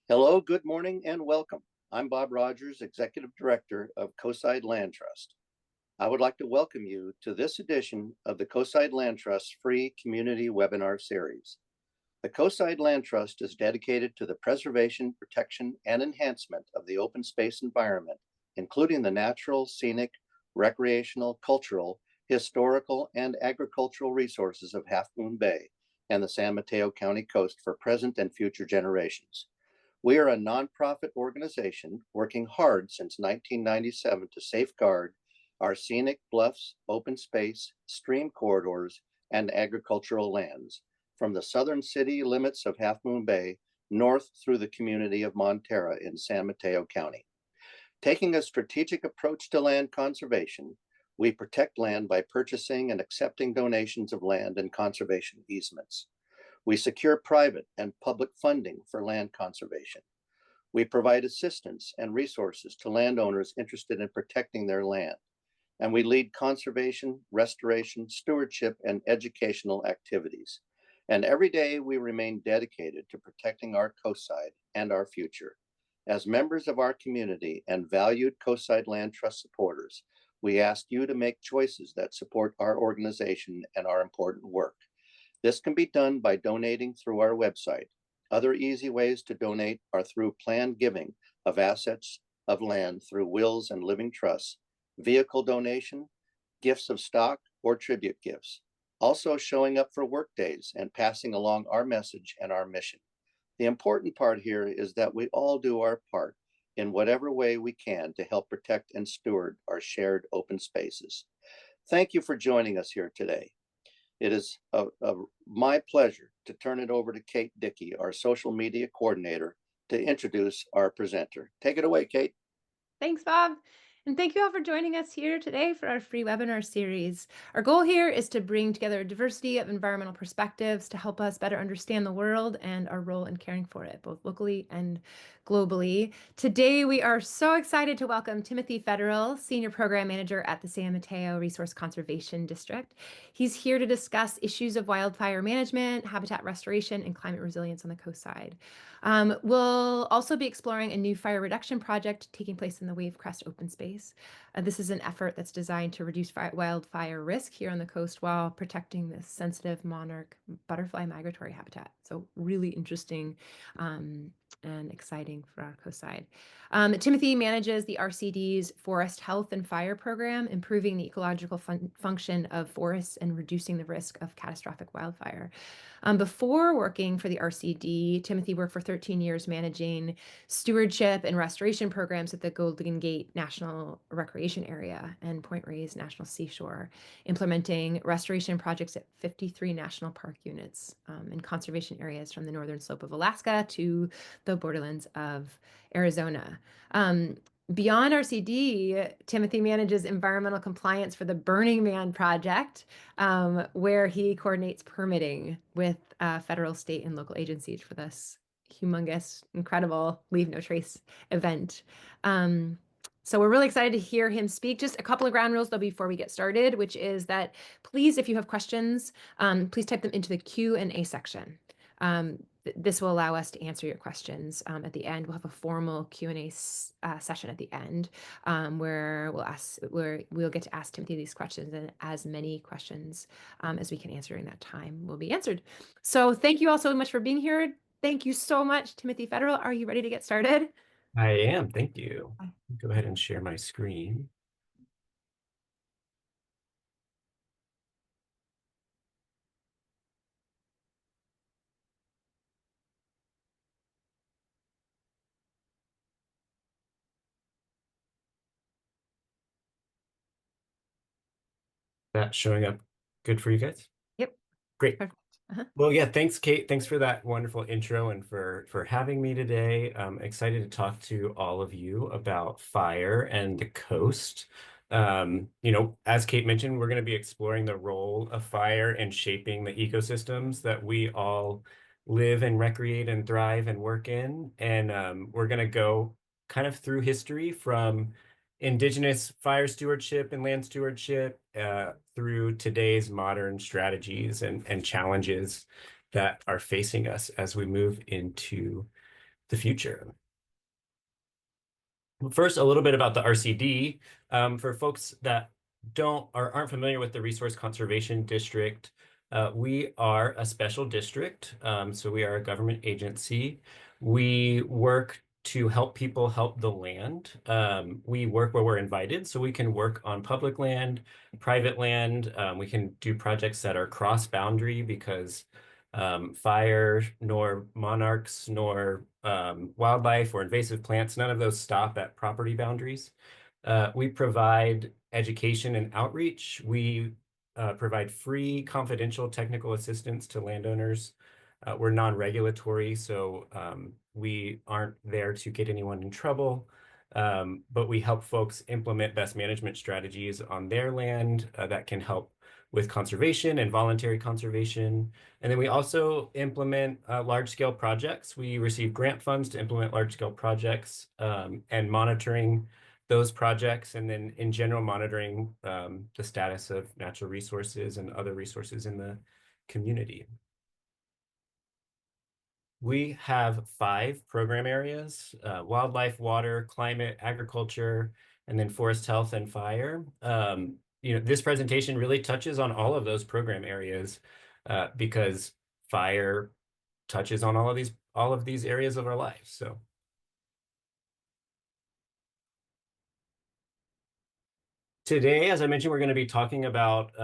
Hello, good morning, and welcome. I'm Bob Rogers, Executive Director of Coastside Land Trust. I would like to welcome you to this edition of the Coastside Land Trust free community webinar series. The Coastside Land Trust is dedicated to the preservation, protection, and enhancement of the open space environment, including the natural, scenic, recreational, cultural, historical, and agricultural resources of Half Moon Bay and the San Mateo County coast for present and future generations. We are a nonprofit organization working hard since 1997 to safeguard our scenic bluffs, open space, stream corridors, and agricultural lands from the southern city limits of Half Moon Bay north through the community of Montera in San Mateo County. Taking a strategic approach to land conservation, we protect land by purchasing and accepting donations of land and conservation easements. We secure private and public funding for land conservation. We provide assistance and resources to landowners interested in protecting their land. And we lead conservation, restoration, stewardship, and educational activities. And every day we remain dedicated to protecting our coastside and our future. As members of our community and valued Coastside Land Trust supporters, we ask you to make choices that support our organization and our important work. This can be done by donating through our website. Other easy ways to donate are through planned giving of assets of land through wills and living trusts, vehicle donation, gifts of stock, or tribute gifts. Also showing up for work days and passing along our message and our mission. The important part here is that we all do our part in whatever way we can to help protect and steward our shared open spaces. Thank you for joining us here today. It is my pleasure to turn it over to Kate Dickey, our social media coordinator, to introduce our presenter. Take it away, Kate. Thanks, Bob. And thank you all for joining us here today for our free webinar series. Our goal here is to bring together a diversity of environmental perspectives to help us better understand the world and our role in caring for it, both locally and globally. Today, we are so excited to welcome Timothy Federal, Senior Program Manager at the San Mateo Resource Conservation District. He's here to discuss issues of wildfire management, habitat restoration, and climate resilience on the coast side. We'll also be exploring a new fire reduction project taking place in the Wavecrest Open Space. This is an effort that's designed to reduce wildfire risk here on the coast while protecting this sensitive monarch butterfly migratory habitat. So really interesting and exciting for our coast side. Timothy manages the RCD's Forest Health and Fire Program, improving the ecological function of forests and reducing the risk of catastrophic wildfire. Before working for the RCD, Timothy worked for 13 years managing stewardship and restoration programs at the Golden Gate National Recreation Area and Point Reyes National Seashore, implementing restoration projects at 53 national park units in conservation areas from the northern slope of Alaska to the borderlands of Arizona. Beyond RCD, Timothy manages environmental compliance for the Burning Man project, where he coordinates permitting with federal, state, and local agencies for this humongous, incredible Leave No Trace event. So we're really excited to hear him speak. Just a couple of ground rules, though, before we get started, which is that please, if you have questions, please type them into the Q&A section. This will allow us to answer your questions at the end. We'll have a formal Q&A session at the end where we'll get to ask Timothy these questions, and as many questions as we can answer during that time will be answered. So thank you all so much for being here. Thank you so much, Timothy Federal. Are you ready to get started? I am, thank you. Go ahead and share my screen. That showing up good for you guys? Yep. Great. Perfect. Well, yeah, thanks, Kate. Thanks for that wonderful intro and for having me today. I'm excited to talk to all of you about fire and the coast. As Kate mentioned, we're going to be exploring the role of fire in shaping the ecosystems that we all live and recreate and thrive and work in. And we're going to go kind of through history from indigenous fire stewardship and land stewardship through today's modern strategies and challenges that are facing us as we move into the future. First, a little bit about the RCD. For folks that aren't familiar with the Resource Conservation District, we are a special district. So we are a government agency. We work to help people help the land. We work where we're invited, so we can work on public land, private land. We can do projects that are cross-boundary because fire, nor monarchs, nor wildlife or invasive plants, none of those stop at property boundaries. We provide education and outreach. We provide free confidential technical assistance to landowners. We're non-regulatory, so we aren't there to get anyone in trouble, but we help folks implement best management strategies on their land that can help with conservation and voluntary conservation. And then we also implement large-scale projects. We receive grant funds to implement large-scale projects and monitoring those projects, and then in general monitoring the status of natural resources and other resources in the community. We have 5 program areas: wildlife, water, climate, agriculture, and then forest health and fire. This presentation really touches on all of those program areas because fire touches on all of these areas of our life. So today, as I mentioned, we're going to be talking about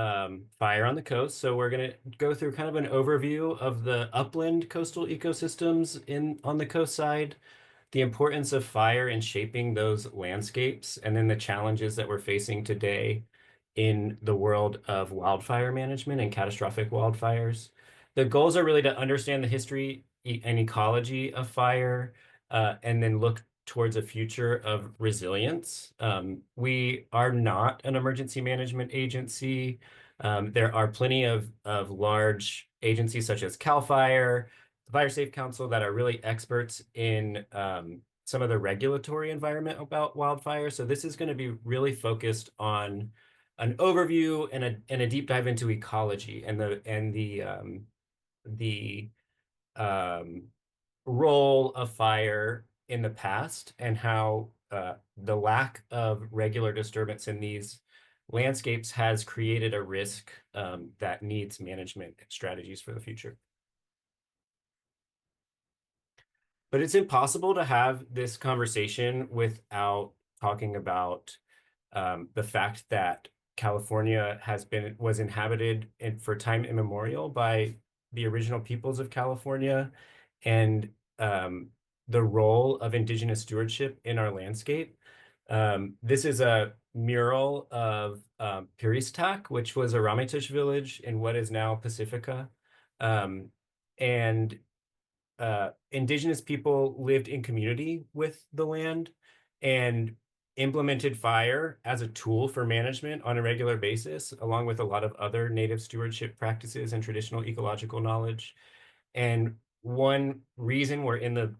fire on the coast. So we're going to go through kind of an overview of the upland coastal ecosystems on the coast side, the importance of fire in shaping those landscapes, and then the challenges that we're facing today in the world of wildfire management and catastrophic wildfires. The goals are really to understand the history and ecology of fire, and then look towards a future of resilience. We are not an emergency management agency. There are plenty of large agencies such as CAL FIRE, the Fire Safe Council, that are really experts in some of the regulatory environment about wildfire. So this is going to be really focused on an overview and a deep dive into ecology and the role of fire in the past, and how the lack of regular disturbance in these landscapes has created a risk that needs management strategies for the future. But it's impossible to have this conversation without talking about the fact that California was inhabited for time immemorial by the original peoples of California, and the role of indigenous stewardship in our landscape. This is a mural of Piristak, which was a Ramaytush village in what is now Pacifica. And indigenous people lived in community with the land and implemented fire as a tool for management on a regular basis, along with a lot of other native stewardship practices and traditional ecological knowledge. And one reason we're in the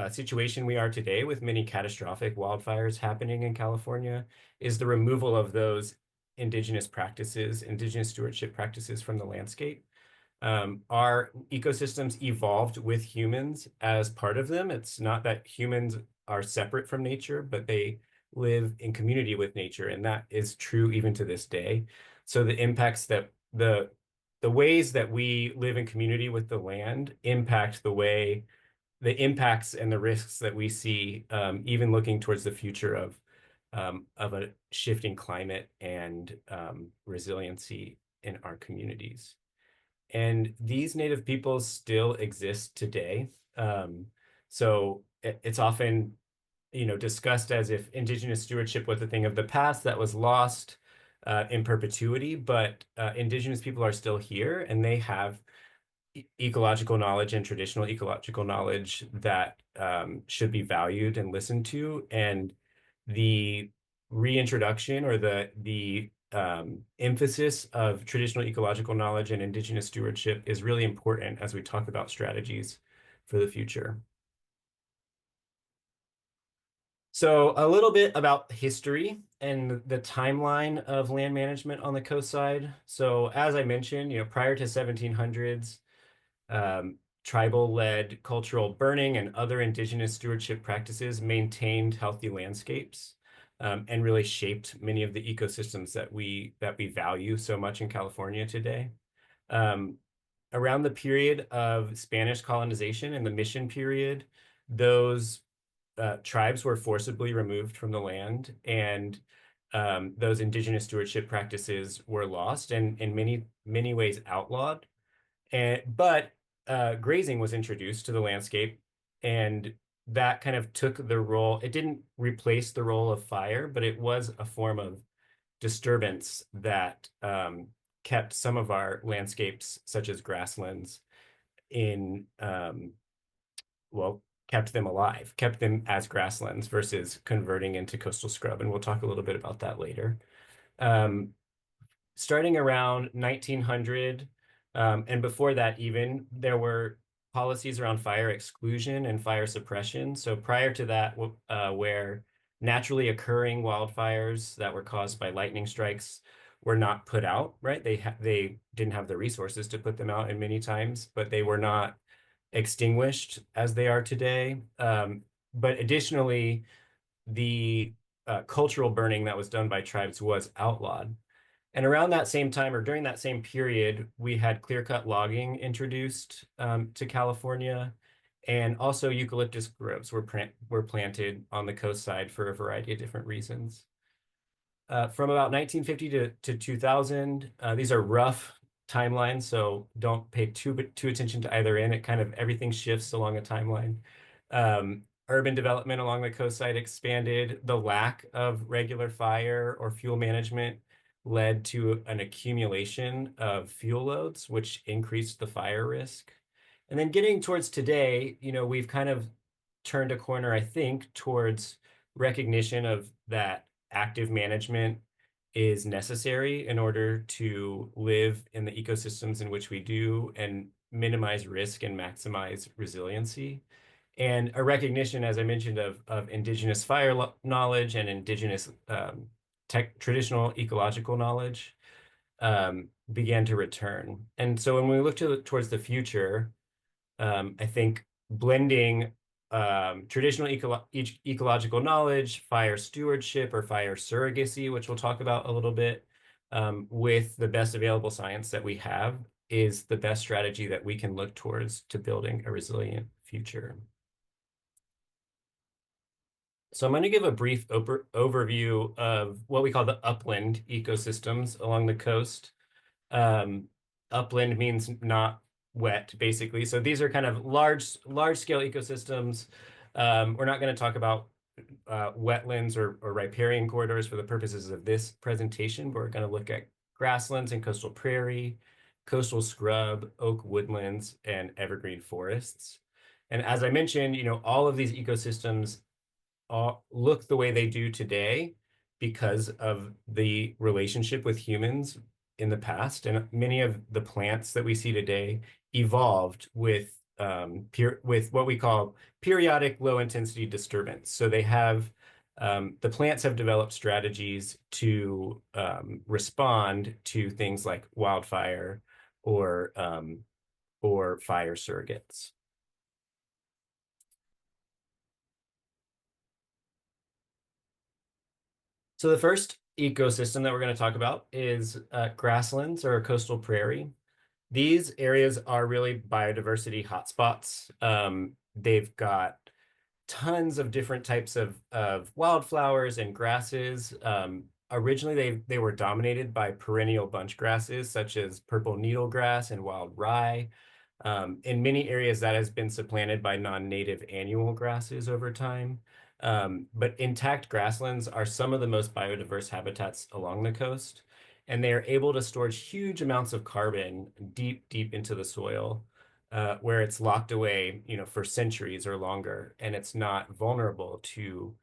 situation we are today, with many catastrophic wildfires happening in California, is the removal of those indigenous stewardship practices from the landscape. Our ecosystems evolved with humans as part of them. It's not that humans are separate from nature, but they live in community with nature, and that is true even to this day. So the impacts that the ways that we live in community with the land impact the impacts and the risks that we see, even looking towards the future of a shifting climate and resiliency in our communities. And these native peoples still exist today. So it's often, discussed as if indigenous stewardship was a thing of the past that was lost in perpetuity, but indigenous people are still here, and they have ecological knowledge and traditional ecological knowledge that should be valued and listened to. And the reintroduction or the emphasis of traditional ecological knowledge and indigenous stewardship is really important as we talk about strategies for the future. So a little bit about history and the timeline of land management on the coast side. So as I mentioned, prior to 1700s, tribal-led cultural burning and other indigenous stewardship practices maintained healthy landscapes, and really shaped many of the ecosystems that we value so much in California today. Around the period of Spanish colonization and the mission period, those tribes were forcibly removed from the land, and those indigenous stewardship practices were lost and in many ways outlawed. But grazing was introduced to the landscape, and that kind of took the role. It didn't replace the role of fire, but it was a form of disturbance that kept some of our landscapes, such as grasslands, in kept them alive, kept them as grasslands versus converting into coastal scrub. And we'll talk a little bit about that later. Starting around 1900, and before that even, there were policies around fire exclusion and fire suppression. So prior to that, where naturally occurring wildfires that were caused by lightning strikes were not put out, right? They didn't have the resources to put them out, and many times, but they were not extinguished as they are today. But additionally, the cultural burning that was done by tribes was outlawed. And around that same time, or during that same period, we had clear-cut logging introduced to California, and also eucalyptus groves were planted on the coast side for a variety of different reasons. From about 1950 to 2000, these are rough timelines, so don't pay too attention to either end. It kind of everything shifts along a timeline. Urban development along the coast side expanded. The lack of regular fire or fuel management led to an accumulation of fuel loads, which increased the fire risk. And then getting towards today, we've kind of turned a corner, I think, towards recognition of that active management is necessary in order to live in the ecosystems in which we do and minimize risk and maximize resiliency. And a recognition, as I mentioned, of indigenous fire knowledge and indigenous traditional ecological knowledge began to return. And so when we look towards the future, I think blending traditional ecological knowledge, fire stewardship or fire surrogacy, which we'll talk about a little bit, with the best available science that we have is the best strategy that we can look towards to building a resilient future. So I'm going to give a brief overview of what we call the upland ecosystems along the coast. Upland means not wet, basically. So these are kind of large scale ecosystems. We're not going to talk about wetlands or riparian corridors for the purposes of this presentation, but we're going to look at grasslands and coastal prairie, coastal scrub, oak woodlands, and evergreen forests. And as I mentioned, all of these ecosystems look the way they do today because of the relationship with humans in the past. And many of the plants that we see today evolved with what we call periodic low intensity disturbance. So they have the plants have developed strategies to respond to things like wildfire or fire surrogates. So the first ecosystem that we're going to talk about is grasslands or coastal prairie. These areas are really biodiversity hotspots. They've got tons of different types of wildflowers and grasses. Originally, they were dominated by perennial bunch grasses such as purple needlegrass and wild rye. In many areas, that has been supplanted by non-native annual grasses over time. But intact grasslands are some of the most biodiverse habitats along the coast, and they are able to store huge amounts of carbon deep into the soil, where it's locked away, for centuries or longer, and it's not vulnerable to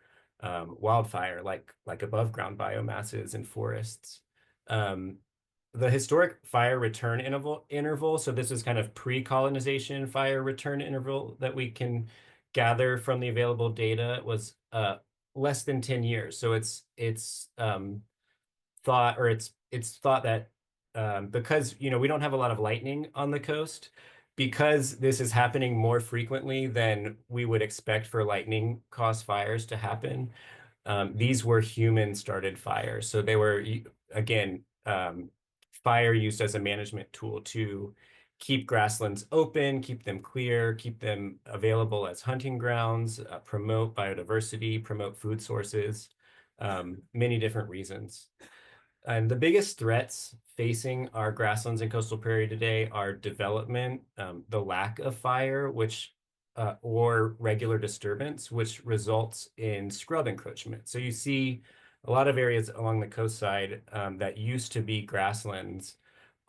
wildfire like above ground biomasses and forests. The historic fire return interval, so this is kind of pre-colonization fire return interval that we can gather from the available data, was less than 10 years. So it's thought that because we don't have a lot of lightning on the coast, because this is happening more frequently than we would expect for lightning-caused fires to happen, these were human-started fires. So they were, again, fire used as a management tool to keep grasslands open, keep them clear, keep them available as hunting grounds, promote biodiversity, promote food sources, many different reasons. And the biggest threats facing our grasslands and coastal prairie today are development, the lack of fire, or regular disturbance, which results in scrub encroachment. So you see a lot of areas along the coastside that used to be grasslands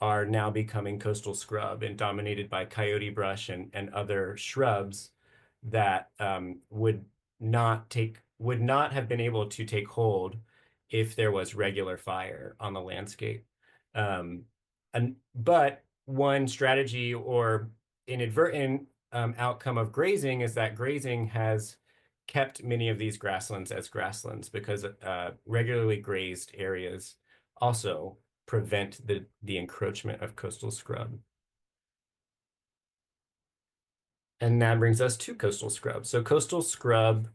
are now becoming coastal scrub and dominated by coyote brush and other shrubs that would not have been able to take hold if there was regular fire on the landscape. But one strategy or inadvertent outcome of grazing is that grazing has kept many of these grasslands as grasslands because regularly grazed areas also prevent the encroachment of coastal scrub. And that brings us to coastal scrub. So coastal scrub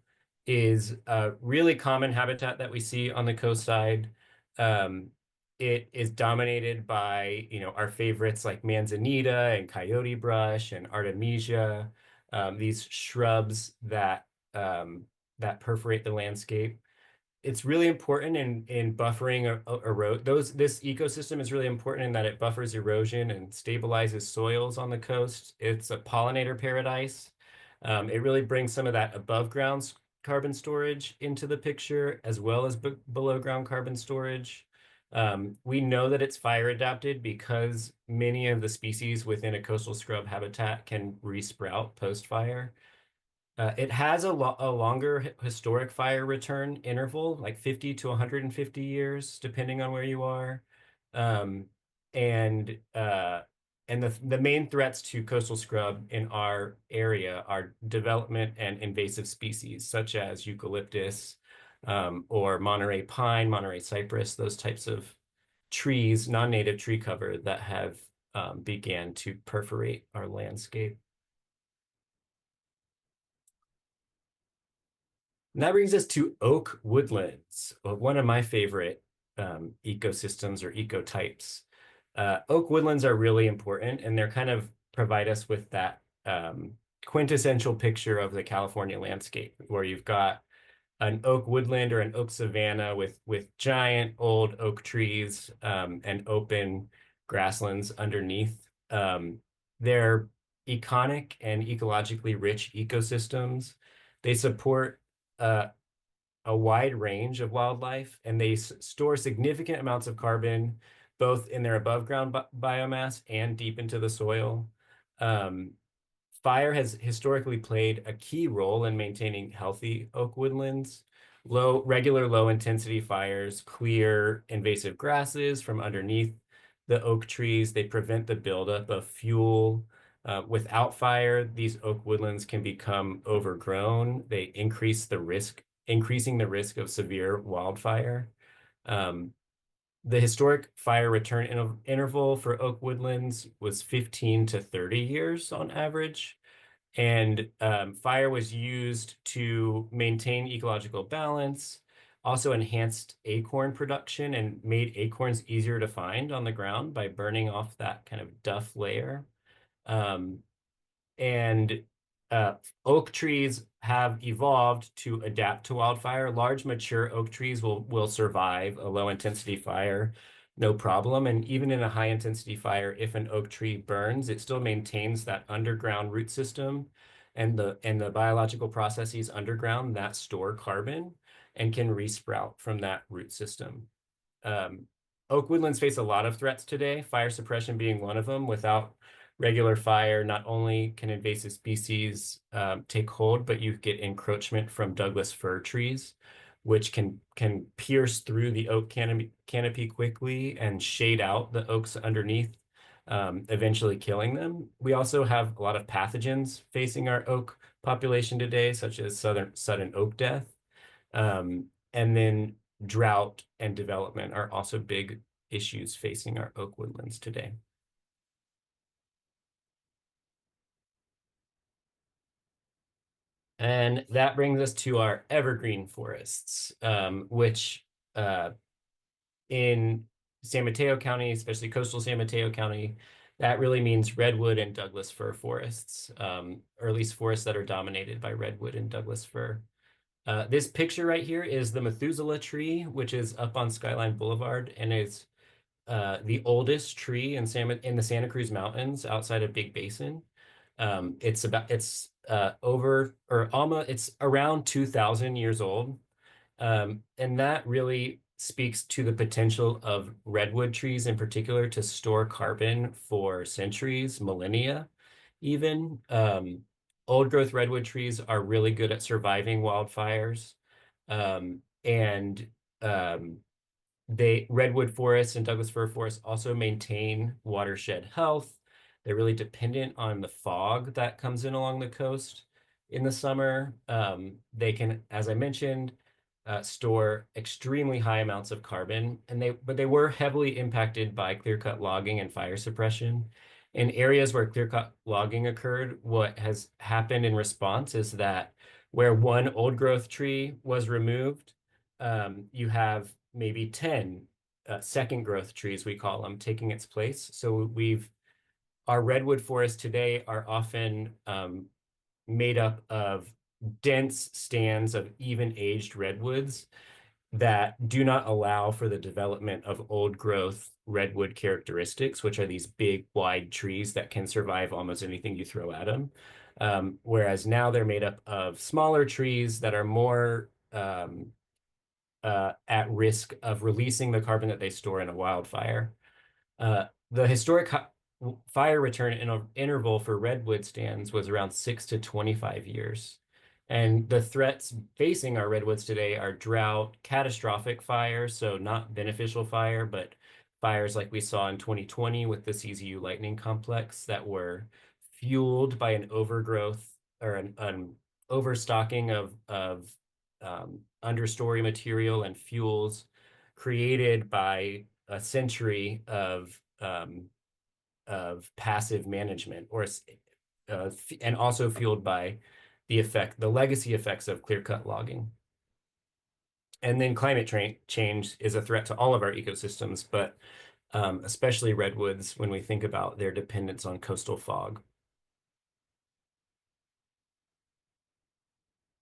is a really common habitat that we see on the coast side. It is dominated by, our favorites like manzanita and coyote brush and artemisia, these shrubs that perforate the landscape. It's really important in buffering this ecosystem is really important in that it buffers erosion and stabilizes soils on the coast. It's a pollinator paradise. It really brings some of that above ground carbon storage into the picture, as well as below ground carbon storage. We know that it's fire adapted because many of the species within a coastal scrub habitat can resprout post-fire. It has a longer historic fire return interval, like 50 to 150 years, depending on where you are. And the main threats to coastal scrub in our area are development and invasive species, such as eucalyptus, or Monterey pine, Monterey cypress, those types of trees, non-native tree cover that have began to perforate our landscape. And that brings us to oak woodlands, one of my favorite ecosystems or ecotypes. Oak woodlands are really important, and they're kind of provide us with that quintessential picture of the California landscape, where you've got an oak woodland or an oak savanna with giant old oak trees and open grasslands underneath. They're iconic and ecologically rich ecosystems. They support a wide range of wildlife, and they store significant amounts of carbon, both in their above ground biomass and deep into the soil. Fire has historically played a key role in maintaining healthy oak woodlands. Regular low intensity fires clear invasive grasses from underneath the oak trees. They prevent the buildup of fuel. Without fire, these oak woodlands can become overgrown. They increasing the risk of severe wildfire. The historic fire return interval for oak woodlands was 15 to 30 years on average. And fire was used to maintain ecological balance, also enhanced acorn production and made acorns easier to find on the ground by burning off that kind of duff layer. And oak trees have evolved to adapt to wildfire. Large mature oak trees will survive a low intensity fire, no problem. And even in a high intensity fire, if an oak tree burns, it still maintains that underground root system and the biological processes underground that store carbon and can resprout from that root system. Oak woodlands face a lot of threats today, fire suppression being one of them. Without regular fire, not only can invasive species take hold, but you get encroachment from Douglas fir trees, which can pierce through the oak canopy quickly and shade out the oaks underneath, eventually killing them. We also have a lot of pathogens facing our oak population today, such as sudden oak death. And then drought and development are also big issues facing our oak woodlands today. And that brings us to our evergreen forests, which in San Mateo County, especially coastal San Mateo County, that really means redwood and Douglas fir forests, or at least forests that are dominated by redwood and Douglas fir. This picture right here is the Methuselah tree, which is up on Skyline Boulevard, and is the oldest tree in the Santa Cruz Mountains outside of Big Basin. It's around 2,000 years old. And that really speaks to the potential of redwood trees in particular to store carbon for centuries, millennia, even. Old growth redwood trees are really good at surviving wildfires. And redwood forests and Douglas fir forests also maintain watershed health. They're really dependent on the fog that comes in along the coast in the summer. They can, as I mentioned, store extremely high amounts of carbon, but they were heavily impacted by clear-cut logging and fire suppression. In areas where clear-cut logging occurred, what has happened in response is that where one old growth tree was removed, you have maybe 10 second growth trees, we call them, taking its place. So our redwood forests today are often made up of dense stands of even aged redwoods that do not allow for the development of old growth redwood characteristics, which are these big, wide trees that can survive almost anything you throw at them. Whereas now they're made up of smaller trees that are more at risk of releasing the carbon that they store in a wildfire. The historic fire return interval for redwood stands was around 6 to 25 years. And the threats facing our redwoods today are drought, catastrophic fires, so not beneficial fire, but fires like we saw in 2020 with the CZU lightning complex that were fueled by an overgrowth or an overstocking of understory material and fuels created by a century of passive management, and also fueled by the legacy effects of clear-cut logging. And then climate change is a threat to all of our ecosystems, but especially redwoods when we think about their dependence on coastal fog.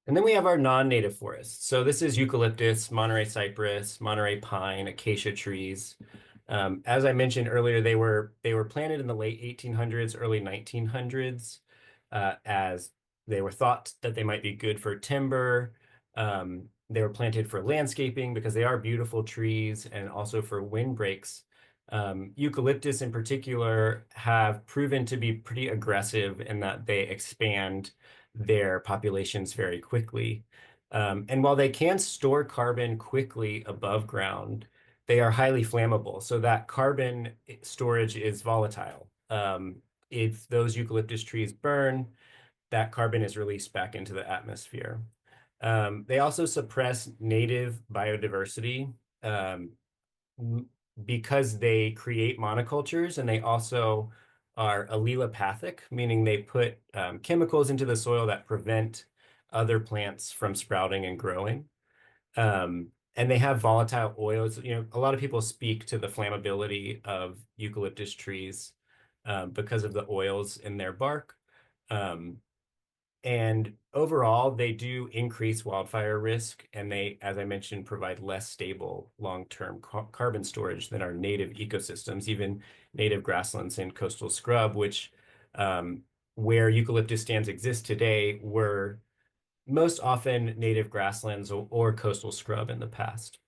And then we have our non-native forests. So this is eucalyptus, Monterey cypress, Monterey pine, acacia trees. As I mentioned earlier, they were planted in the late 1800s, early 1900s, as they were thought that they might be good for timber. They were planted for landscaping because they are beautiful trees, and also for windbreaks. Eucalyptus in particular have proven to be pretty aggressive in that they expand their populations very quickly. And while they can store carbon quickly above ground, they are highly flammable. So that carbon storage is volatile. If those eucalyptus trees burn, that carbon is released back into the atmosphere. They also suppress native biodiversity because they create monocultures, and they also are allelopathic, meaning they put chemicals into the soil that prevent other plants from sprouting and growing. And they have volatile oils. A lot of people speak to the flammability of eucalyptus trees because of the oils in their bark. And overall, they do increase wildfire risk, and they, as I mentioned, provide less stable long-term carbon storage than our native ecosystems, even native grasslands and coastal scrub, which where eucalyptus stands exist today were most often native grasslands or coastal scrub in the past.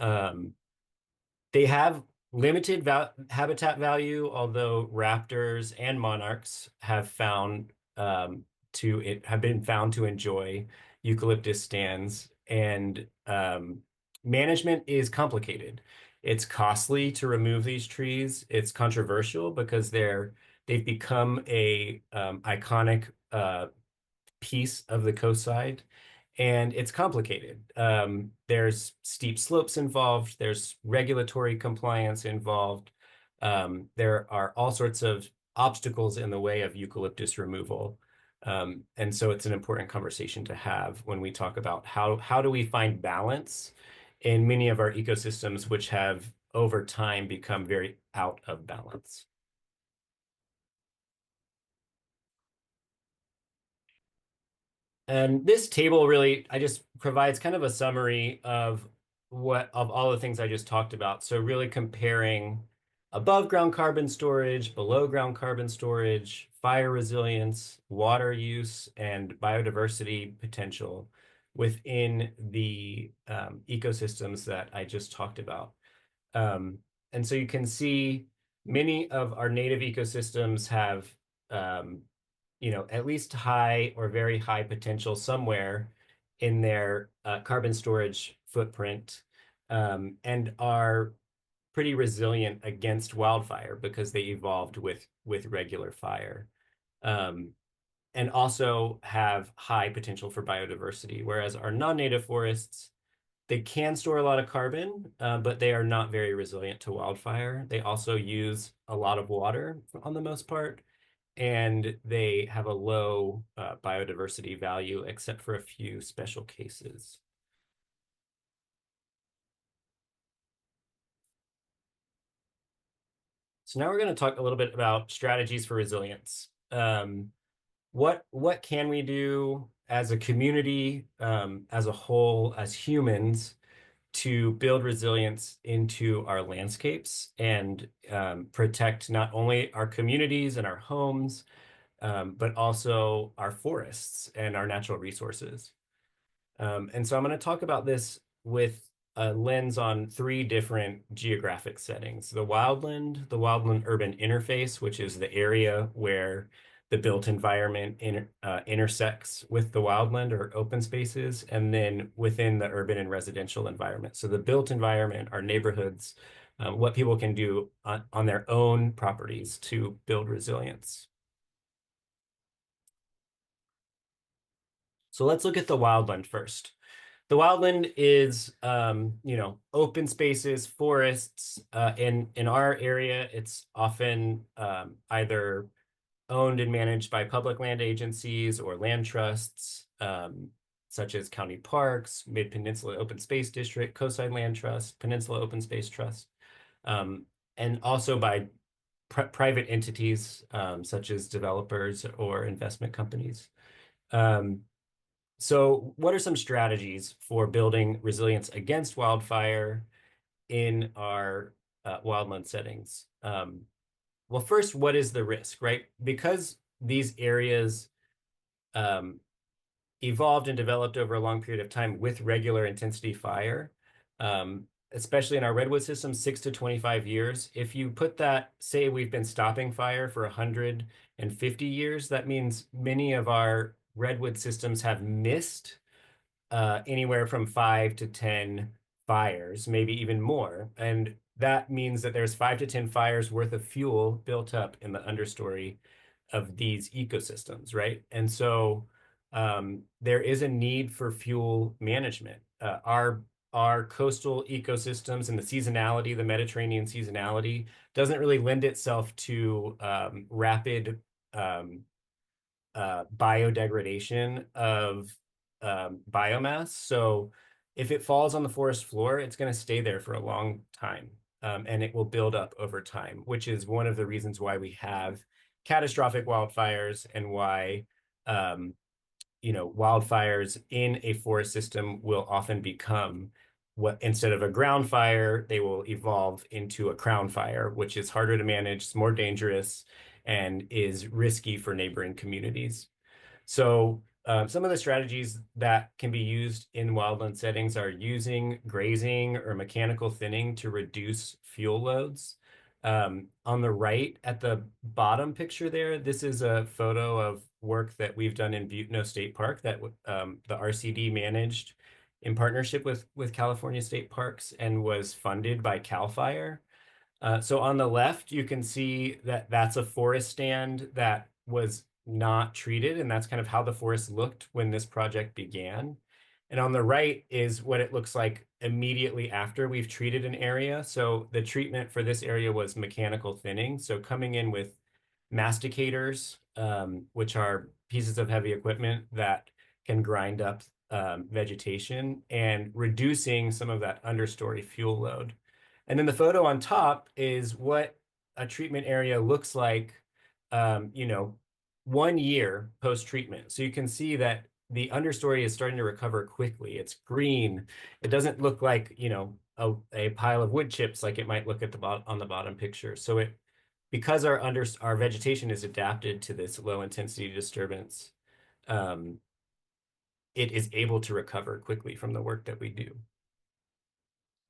They have limited habitat value, although raptors and monarchs have been found to enjoy eucalyptus stands, and management is complicated. It's costly to remove these trees. It's controversial because they've become a iconic piece of the coastside, and it's complicated. There's steep slopes involved. There's regulatory compliance involved. There are all sorts of obstacles in the way of eucalyptus removal. And so it's an important conversation to have when we talk about how do we find balance in many of our ecosystems, which have over time become very out of balance. And this table really, I just provides kind of a summary of all the things I just talked about. So really comparing above ground carbon storage, below ground carbon storage, fire resilience, water use, and biodiversity potential within the ecosystems that I just talked about. And so you can see many of our native ecosystems have at least high or very high potential somewhere in their carbon storage footprint, and are pretty resilient against wildfire because they evolved with regular fire, and also have high potential for biodiversity. Whereas our non-native forests, they can store a lot of carbon, but they are not very resilient to wildfire. They also use a lot of water on the most part, and they have a low biodiversity value, except for a few special cases. So now we're going to talk a little bit about strategies for resilience. What can we do as a community, as a whole, as humans, to build resilience into our landscapes and protect not only our communities and our homes, but also our forests and our natural resources. And so I'm going to talk about this with a lens on three different geographic settings: the wildland urban interface, which is the area where the built environment intersects with the wildland or open spaces, and then within the urban and residential environment. So the built environment are neighborhoods, what people can do on their own properties to build resilience. So let's look at the wildland first. The wildland is, open spaces, forests. In our area, it's often either owned and managed by public land agencies or land trusts, such as county parks, Mid-Peninsula Open Space District, Coastside Land Trust, Peninsula Open Space Trust, and also by private entities, such as developers or investment companies. So what are some strategies for building resilience against wildfire in our wildland settings? Well, first, what is the risk, right? Because these areas evolved and developed over a long period of time with regular intensity fire, especially in our redwood system, 6 to 25 years. If you put that, say we've been stopping fire for 150 years, that means many of our redwood systems have missed anywhere from 5 to 10 fires, maybe even more. And that means that there's 5 to 10 fires worth of fuel built up in the understory of these ecosystems, right? And so there is a need for fuel management. Our coastal ecosystems and the seasonality, the Mediterranean seasonality, doesn't really lend itself to rapid biodegradation of biomass. So if it falls on the forest floor, it's going to stay there for a long time, and it will build up over time, which is one of the reasons why we have catastrophic wildfires and why wildfires in a forest system will often become what, instead of a ground fire, they will evolve into a crown fire, which is harder to manage, it's more dangerous, and is risky for neighboring communities. So some of the strategies that can be used in wildland settings are using grazing or mechanical thinning to reduce fuel loads. On the right at the bottom picture there, this is a photo of work that we've done in Butte State Park that the RCD managed in partnership with California State Parks and was funded by CAL FIRE. So on the left, you can see that that's a forest stand that was not treated, and that's kind of how the forest looked when this project began. And on the right is what it looks like immediately after we've treated an area. So the treatment for this area was mechanical thinning. So coming in with masticators, which are pieces of heavy equipment that can grind up vegetation, and reducing some of that understory fuel load. And then the photo on top is what a treatment area looks like, 1 year post-treatment. So you can see that the understory is starting to recover quickly. It's green. It doesn't look like, a pile of wood chips like it might look at the on the bottom picture. So because our vegetation is adapted to this low intensity disturbance, it is able to recover quickly from the work that we do.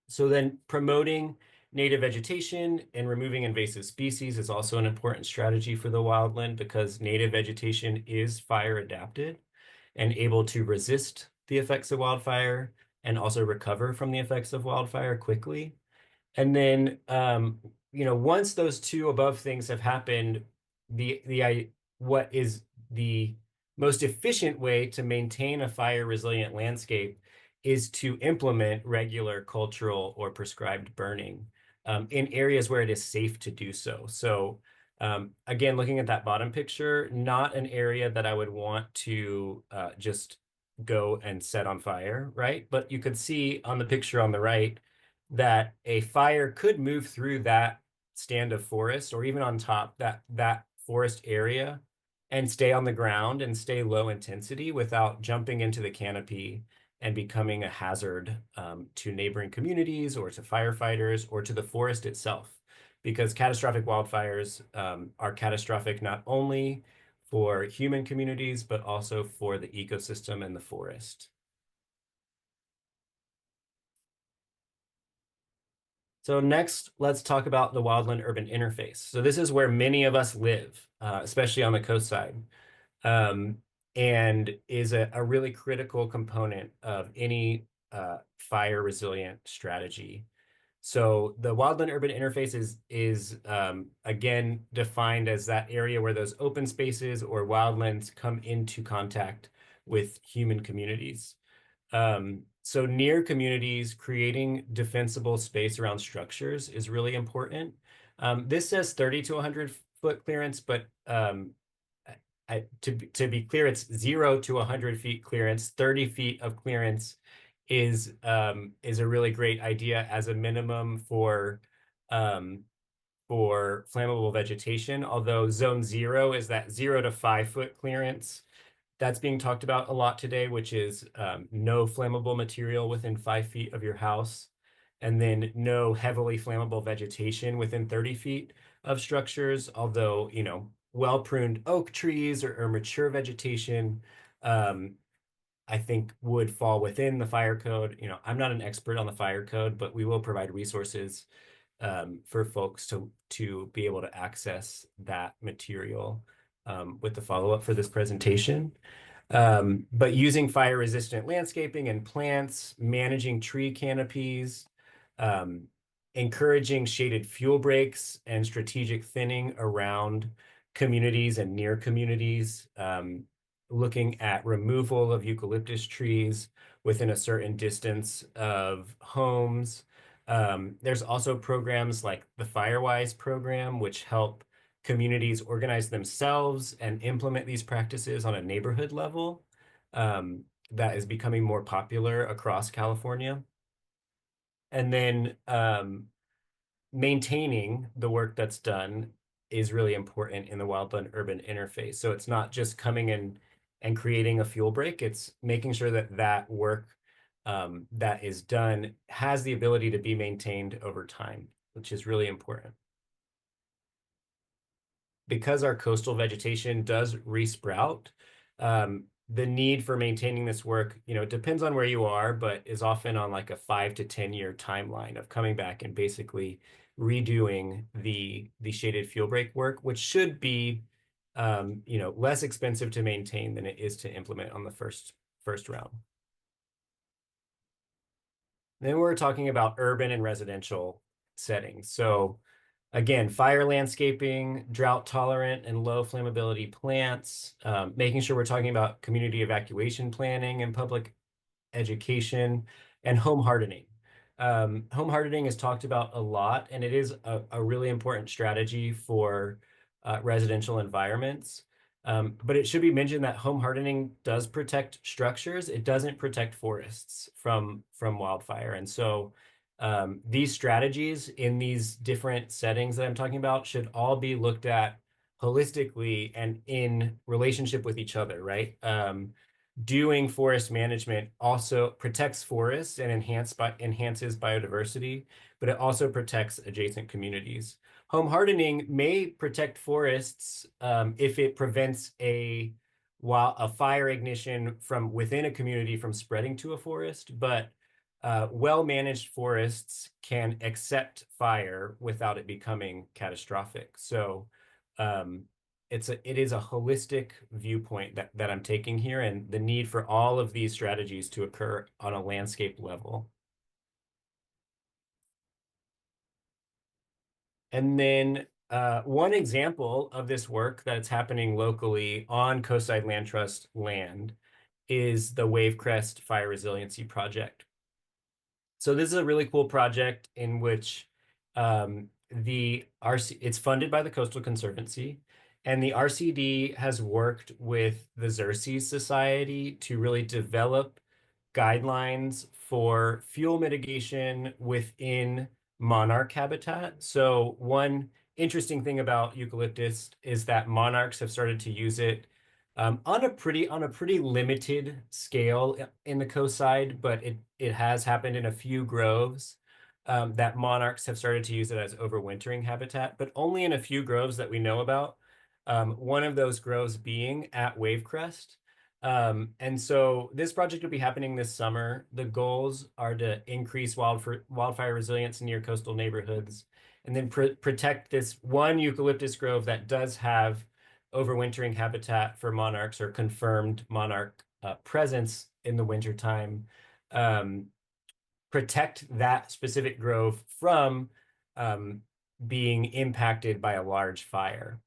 So then promoting native vegetation and removing invasive species is also an important strategy for the wildland, because native vegetation is fire adapted and able to resist the effects of wildfire and also recover from the effects of wildfire quickly. And then, once those two above things have happened, what is the most efficient way to maintain a fire resilient landscape is to implement regular cultural or prescribed burning in areas where it is safe to do so. So again, looking at that bottom picture, not an area that I would want to just go and set on fire, right? But you could see on the picture on the right that a fire could move through that stand of forest, or even on top that forest area, and stay on the ground and stay low intensity without jumping into the canopy and becoming a hazard to neighboring communities or to firefighters or to the forest itself. Because catastrophic wildfires are catastrophic not only for human communities, but also for the ecosystem and the forest. So next, let's talk about the wildland-urban interface. So this is where many of us live, especially on the coast side, and is a really critical component of any fire-resilient strategy. So the wildland-urban interface is again defined as that area where those open spaces or wildlands come into contact with human communities. So near communities, creating defensible space around structures is really important. This says 30 to 100-foot clearance, but to be clear, it's 0 to 100 feet clearance. 30 feet of clearance is a really great idea as a minimum for flammable vegetation. Although zone 0 is that 0 to 5-foot clearance. That's being talked about a lot today, which is no flammable material within 5 feet of your house, and then no heavily flammable vegetation within 30 feet of structures. Although, well-pruned oak trees or mature vegetation, I think would fall within the fire code. I'm not an expert on the fire code, but we will provide resources for folks to be able to access that material with the follow-up for this presentation. But using fire-resistant landscaping and plants, managing tree canopies, encouraging shaded fuel breaks and strategic thinning around communities and near communities, looking at removal of eucalyptus trees within a certain distance of homes. There's also programs like the Firewise program, which help communities organize themselves and implement these practices on a neighborhood level. That is becoming more popular across California. And then maintaining the work that's done is really important in the wildland-urban interface. So it's not just coming in and creating a fuel break, it's making sure that that work that is done has the ability to be maintained over time, which is really important. Because our coastal vegetation does resprout, the need for maintaining this work, it depends on where you are, but is often on like a 5 to 10-year timeline of coming back and basically redoing the shaded fuel break work, which should be, less expensive to maintain than it is to implement on the first round. Then we're talking about urban and residential settings. So again, fire landscaping, drought tolerant and low flammability plants, making sure we're talking about community evacuation planning and public education, and home hardening. Home hardening is talked about a lot, and it is a really important strategy for residential environments. But it should be mentioned that home hardening does protect structures. It doesn't protect forests from wildfire. And so these strategies in these different settings that I'm talking about should all be looked at holistically and in relationship with each other, right? Doing forest management also protects forests and enhances biodiversity, but it also protects adjacent communities. Home hardening may protect forests if it prevents a fire ignition from within a community from spreading to a forest, but well-managed forests can accept fire without it becoming catastrophic. So it is a holistic viewpoint that I'm taking here, and the need for all of these strategies to occur on a landscape level. And then one example of this work that's happening locally on Coastside Land Trust land is the Wavecrest Fire Resiliency Project. So this is a really cool project in which it's funded by the Coastal Conservancy, and the RCD has worked with the Xerces Society to really develop guidelines for fuel mitigation within monarch habitat. So one interesting thing about eucalyptus is that monarchs have started to use it on a pretty limited scale in the coastside, but it has happened in a few groves that monarchs have started to use it as overwintering habitat, but only in a few groves that we know about. One of those groves being at Wavecrest. And so this project will be happening this summer. The goals are to increase wildfire resilience in near coastal neighborhoods, and then protect this one eucalyptus grove that does have overwintering habitat for monarchs or confirmed monarch presence in the wintertime. Protect that specific grove from being impacted by a large fire.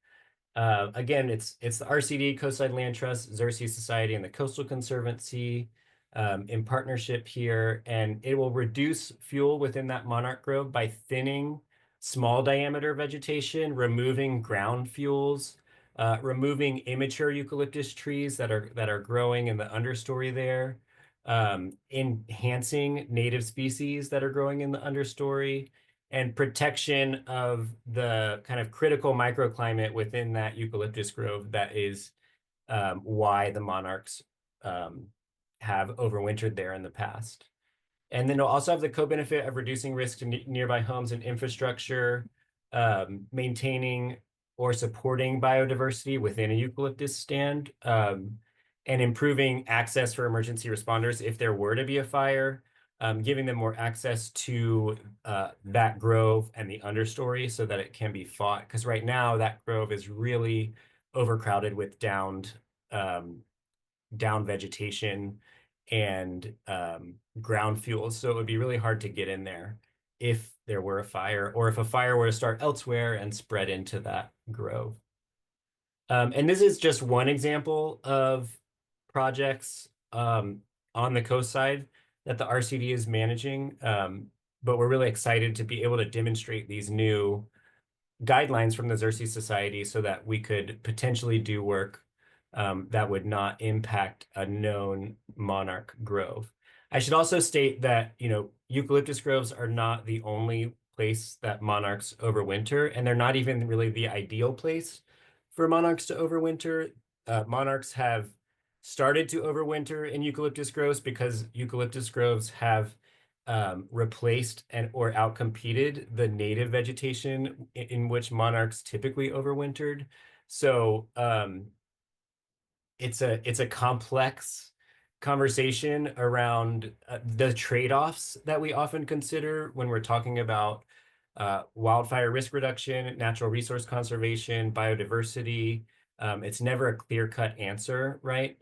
Again, it's the RCD, Coastside Land Trust, Xerces Society, and the Coastal Conservancy in partnership here, and it will reduce fuel within that monarch grove by thinning small diameter vegetation, removing ground fuels, removing immature eucalyptus trees that are growing in the understory there, enhancing native species that are growing in the understory, and protection of the kind of critical microclimate within that eucalyptus grove that is why the monarchs have overwintered there in the past. And then it'll also have the co-benefit of reducing risk to nearby homes and infrastructure, maintaining or supporting biodiversity within a eucalyptus stand, and improving access for emergency responders if there were to be a fire, giving them more access to that grove and the understory so that it can be fought. Because right now that grove is really overcrowded with downed vegetation and ground fuels. So it would be really hard to get in there if there were a fire, or if a fire were to start elsewhere and spread into that grove. And this is just one example of projects on the coast side that the RCD is managing. But we're really excited to be able to demonstrate these new guidelines from the Xerces Society so that we could potentially do work that would not impact a known monarch grove. I should also state that, eucalyptus groves are not the only place that monarchs overwinter, and they're not even really the ideal place for monarchs to overwinter. Monarchs have started to overwinter in eucalyptus groves because eucalyptus groves have replaced or outcompeted the native vegetation in which monarchs typically overwintered. So it's a complex conversation around the trade-offs that we often consider when we're talking about wildfire risk reduction, natural resource conservation, biodiversity. It's never a clear-cut answer, right?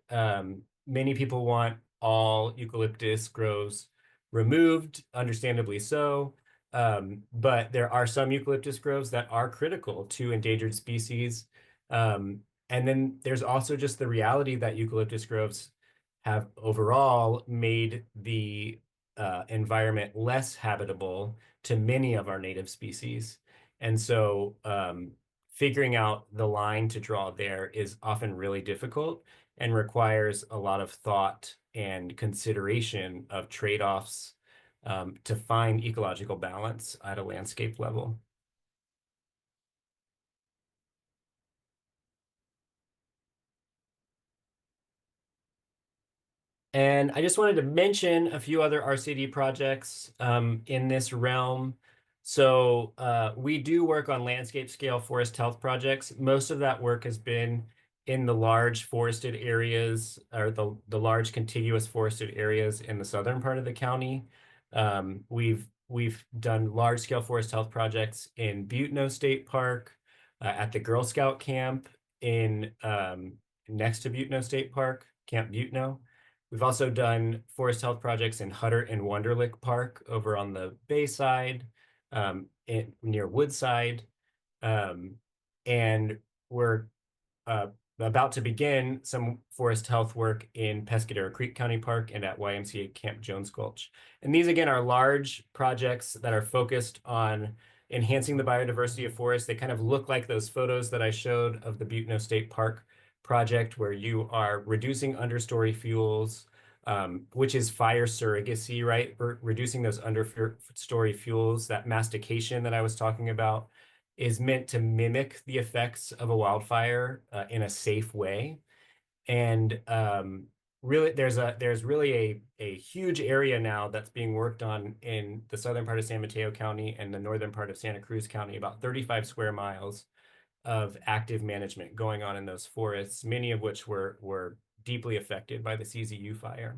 Many people want all eucalyptus groves removed, understandably so. But there are some eucalyptus groves that are critical to endangered species. And then there's also just the reality that eucalyptus groves have overall made the environment less habitable to many of our native species. And so figuring out the line to draw there is often really difficult and requires a lot of thought and consideration of trade-offs to find ecological balance at a landscape level. And I just wanted to mention a few other RCD projects in this realm. So we do work on landscape scale forest health projects. Most of that work has been in the large forested areas, or the large contiguous forested areas in the southern part of the county. We've done large scale forest health projects in Butno State Park, at the Girl Scout camp in next to Butno State Park, Camp Butno. We've also done forest health projects in Hutter and Wunderlich Park over on the Bayside, near Woodside. And we're about to begin some forest health work in Pescadero Creek County Park and at YMCA Camp Jones Gulch. And these, again, are large projects that are focused on enhancing the biodiversity of forests. They kind of look like those photos that I showed of the Butno State Park project, where you are reducing understory fuels, which is fire surrogacy, right? Reducing those understory fuels, that mastication that I was talking about, is meant to mimic the effects of a wildfire in a safe way. And really, there's really a huge area now that's being worked on in the southern part of San Mateo County and the northern part of Santa Cruz County, about 35 square miles of active management going on in those forests, many of which were deeply affected by the CZU fire.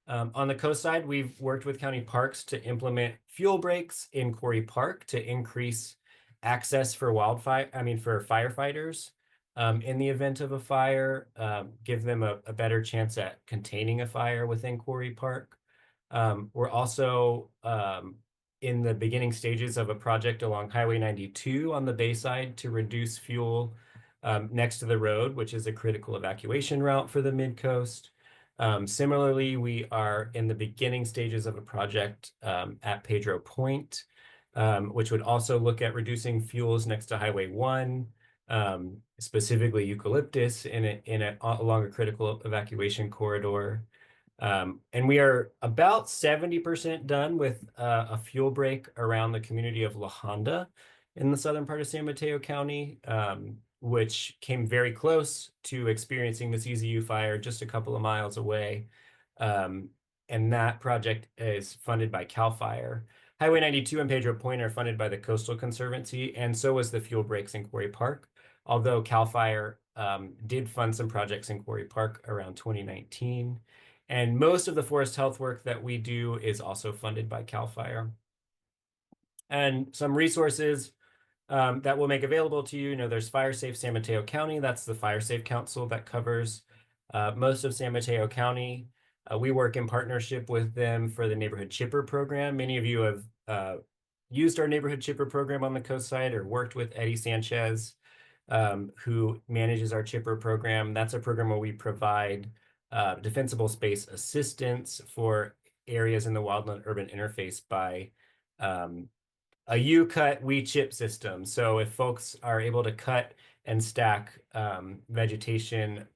On the coast side, we've worked with county parks to implement fuel breaks in Quarry Park to increase access for firefighters in the event of a fire, give them a better chance at containing a fire within Quarry Park. We're also in the beginning stages of a project along Highway 92 on the Bayside to reduce fuel next to the road, which is a critical evacuation route for the mid-coast. Similarly, we are in the beginning stages of a project at Pedro Point, which would also look at reducing fuels next to Highway 1, specifically eucalyptus along a critical evacuation corridor. And we are about 70% done with a fuel break around the community of La Honda in the southern part of San Mateo County, which came very close to experiencing the CZU fire just a couple of miles away. And that project is funded by CAL FIRE. Highway 92 and Pedro Point are funded by the Coastal Conservancy, and so was the fuel breaks in Quarry Park, although CAL FIRE did fund some projects in Quarry Park around 2019. And most of the forest health work that we do is also funded by CAL FIRE. And some resources that we'll make available to you. There's Fire Safe San Mateo County. That's the Fire Safe Council that covers most of San Mateo County. We work in partnership with them for the Neighborhood Chipper program. Many of you have used our Neighborhood Chipper program on the coast side or worked with Eddie Sanchez, who manages our Chipper program. That's a program where we provide defensible space assistance for areas in the wildland-urban interface by a you cut, we chip system. So if folks are able to cut and stack vegetation,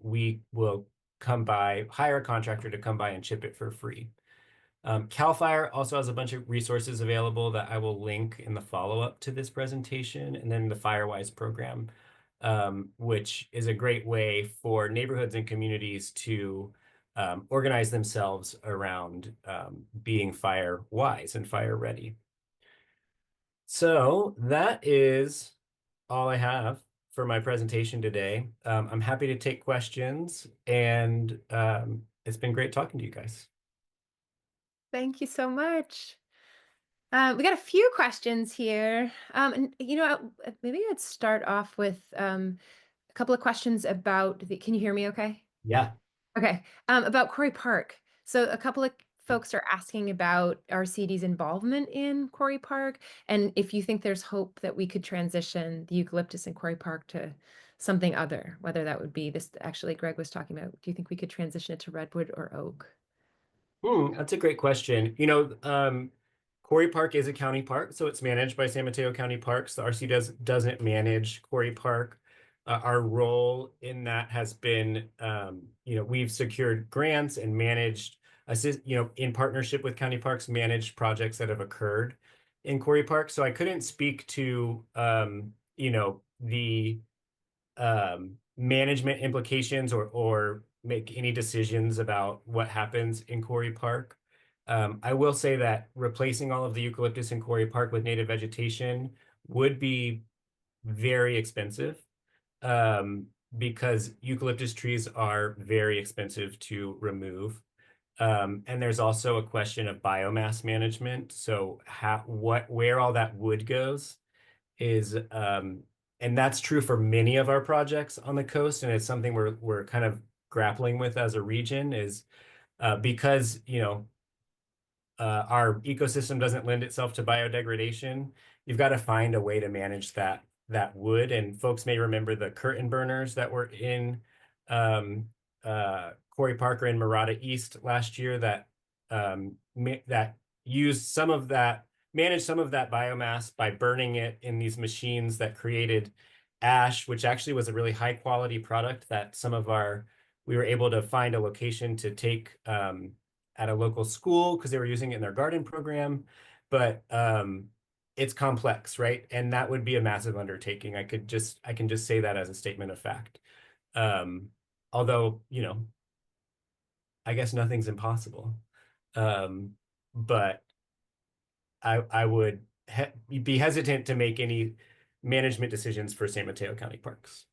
we will come by, hire a contractor to come by and chip it for free. CAL FIRE also has a bunch of resources available that I will link in the follow-up to this presentation, and then the FireWise program, which is a great way for neighborhoods and communities to organize themselves around being fire wise and fire ready. So that is all I have for my presentation today. I'm happy to take questions, and it's been great talking to you guys. Thank you so much. We got a few questions here. And maybe I'd start off with a couple of questions about can you hear me okay? Yeah. Okay. About Quarry Park. So a couple of folks are asking about RCD's involvement in Quarry Park, and if you think there's hope that we could transition the eucalyptus in Quarry Park to something other, whether that would be this, actually Greg was talking about, do you think we could transition it to redwood or oak? That's a great question. Quarry Park is a county park, so it's managed by San Mateo County Parks. The RC doesn't manage Quarry Park. Our role in that has been, we've secured grants and managed, in partnership with county parks, managed projects that have occurred in Quarry Park. So I couldn't speak to, the management implications or make any decisions about what happens in Quarry Park. I will say that replacing all of the eucalyptus in Quarry Park with native vegetation would be very expensive, because eucalyptus trees are very expensive to remove. And there's also a question of biomass management. So where all that wood goes is, and that's true for many of our projects on the coast, and it's something we're kind of grappling with as a region, is because our ecosystem doesn't lend itself to biodegradation. You've got to find a way to manage that wood. And folks may remember the curtain burners that were in Quarry Park or in Murata East last year that that used some of that, managed some of that biomass by burning it in these machines that created ash, which actually was a really high quality product that we were able to find a location to take at a local school because they were using it in their garden program. But it's complex, right? And that would be a massive undertaking. I can just say that as a statement of fact. Although, I guess nothing's impossible. But I would be hesitant to make any management decisions for San Mateo County Parks.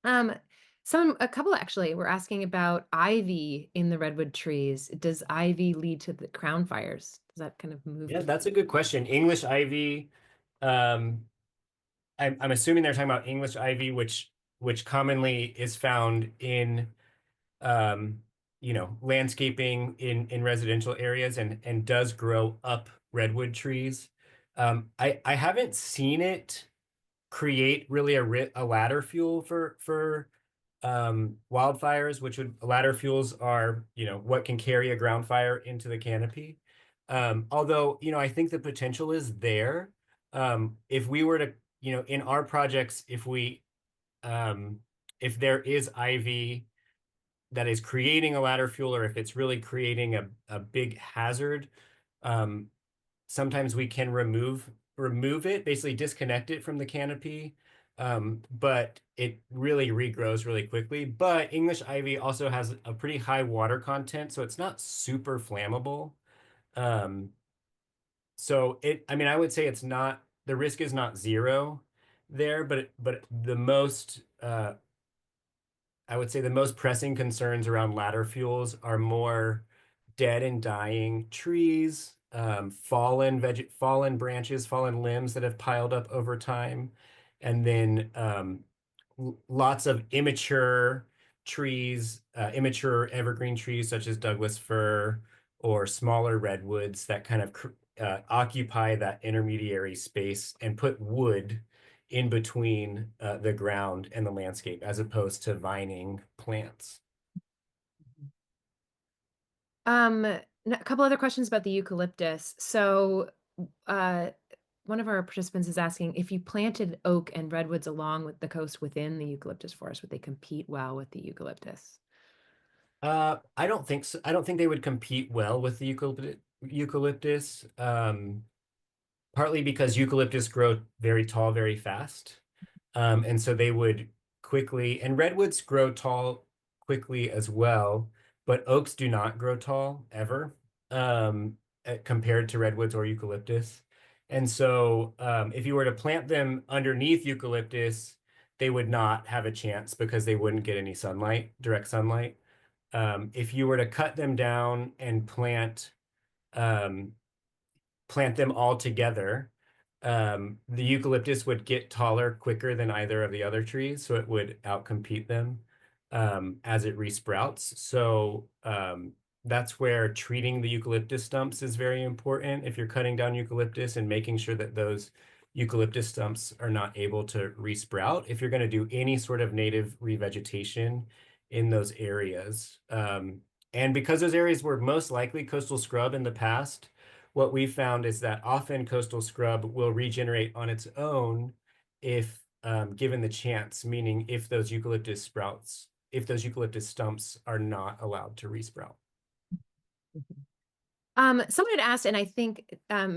A couple actually were asking about ivy in the redwood trees. Does ivy lead to the crown fires? Does that kind of move? Yeah, that's a good question. English ivy, I'm assuming they're talking about English ivy, which commonly is found in landscaping in residential areas and does grow up redwood trees. I haven't seen it create really a ladder fuel for wildfires, ladder fuels are, what can carry a ground fire into the canopy. Although, I think the potential is there. If we were to, in our projects, if there is ivy that is creating a ladder fuel, or if it's really creating a big hazard, sometimes we can remove it, basically disconnect it from the canopy. But it really regrows really quickly. But English ivy also has a pretty high water content, so it's not super flammable. So I would say the risk is not zero there, but the most, I would say the most pressing concerns around ladder fuels are more dead and dying trees, fallen branches, fallen limbs that have piled up over time, and then lots of immature trees, immature evergreen trees such as Douglas fir or smaller redwoods that kind of occupy that intermediary space and put wood in between the ground and the landscape, as opposed to vining plants. A couple other questions about the eucalyptus. So one of our participants is asking, if you planted oak and redwoods along with the coast within the eucalyptus forest, would they compete well with the eucalyptus? I don't think so. I don't think they would compete well with the eucalyptus, partly because eucalyptus grow very tall, very fast. And so they would quickly, and redwoods grow tall quickly as well, but oaks do not grow tall ever, compared to redwoods or eucalyptus. And so if you were to plant them underneath eucalyptus, they would not have a chance because they wouldn't get any direct sunlight. If you were to cut them down and plant them all together, the eucalyptus would get taller quicker than either of the other trees, so it would outcompete them as it resprouts. So that's where treating the eucalyptus stumps is very important. If you're cutting down eucalyptus and making sure that those eucalyptus stumps are not able to resprout, if you're going to do any sort of native revegetation in those areas. And because those areas were most likely coastal scrub in the past, what we found is that often coastal scrub will regenerate on its own if given the chance, meaning if those eucalyptus stumps are not allowed to resprout. Someone had asked, and I think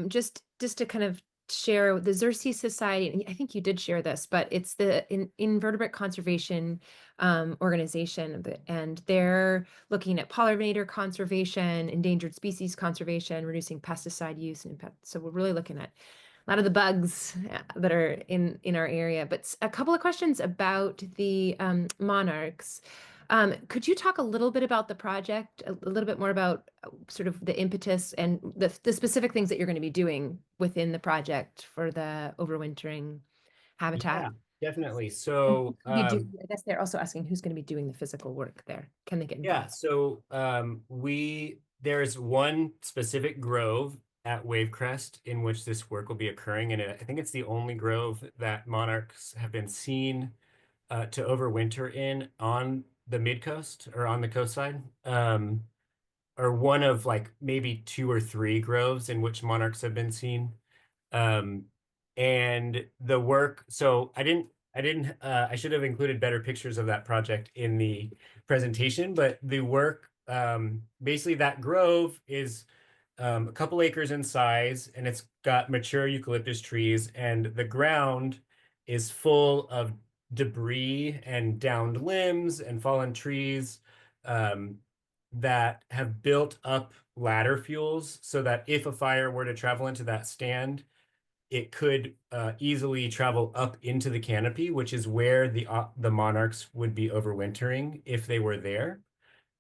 just to kind of share the Xerces Society, and I think you did share this, but it's the invertebrate conservation organization, and they're looking at pollinator conservation, endangered species conservation, reducing pesticide use, and so we're really looking at a lot of the bugs that are in our area. But a couple of questions about the monarchs. Could you talk a little bit about the project, a little bit more about sort of the impetus and the specific things that you're going to be doing within the project for the overwintering habitat? Yeah, definitely. So I guess they're also asking who's going to be doing the physical work there. Can they get yeah, involved? so there's one specific grove at Wavecrest in which this work will be occurring, and I think it's the only grove that monarchs have been seen to overwinter in on the mid-coast or on the coast side, or one of like maybe 2 or 3 groves in which monarchs have been seen. And the work, so I should have included better pictures of that project in the presentation, but the work, basically that grove is a couple acres in size, and it's got mature eucalyptus trees, and the ground is full of debris and downed limbs and fallen trees that have built up ladder fuels so that if a fire were to travel into that stand, it could easily travel up into the canopy, which is where the monarchs would be overwintering if they were there.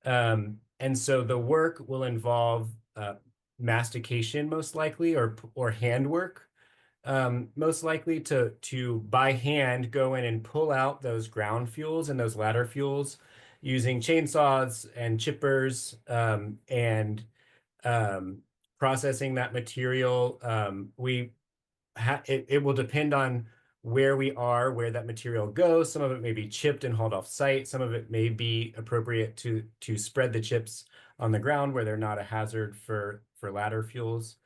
And so the work will involve mastication, most likely, or handwork, most likely to by hand go in and pull out those ground fuels and those ladder fuels using chainsaws and chippers, and processing that material. It will depend on where we are, where that material goes. Some of it may be chipped and hauled off site. Some of it may be appropriate to spread the chips on the ground where they're not a hazard for ladder fuels.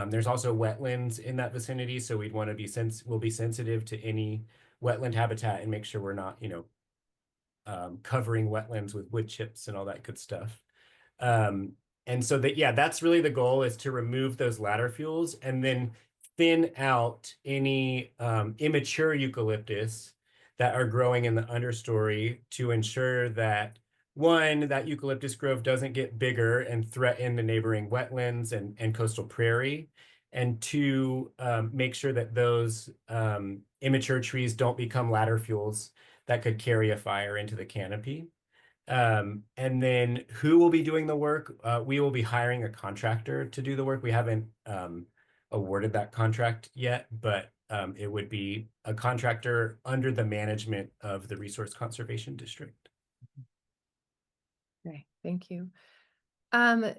There's also wetlands in that vicinity, so we'll be sensitive to any wetland habitat and make sure we're not, covering wetlands with wood chips and all that good stuff. And so that's really the goal, is to remove those ladder fuels and then thin out any immature eucalyptus that are growing in the understory to ensure that, one, that eucalyptus grove doesn't get bigger and threaten the neighboring wetlands and coastal prairie, and two, make sure that those immature trees don't become ladder fuels that could carry a fire into the canopy. And then who will be doing the work? We will be hiring a contractor to do the work. We haven't awarded that contract yet, but it would be a contractor under the management of the Resource Conservation District. Okay, thank you. The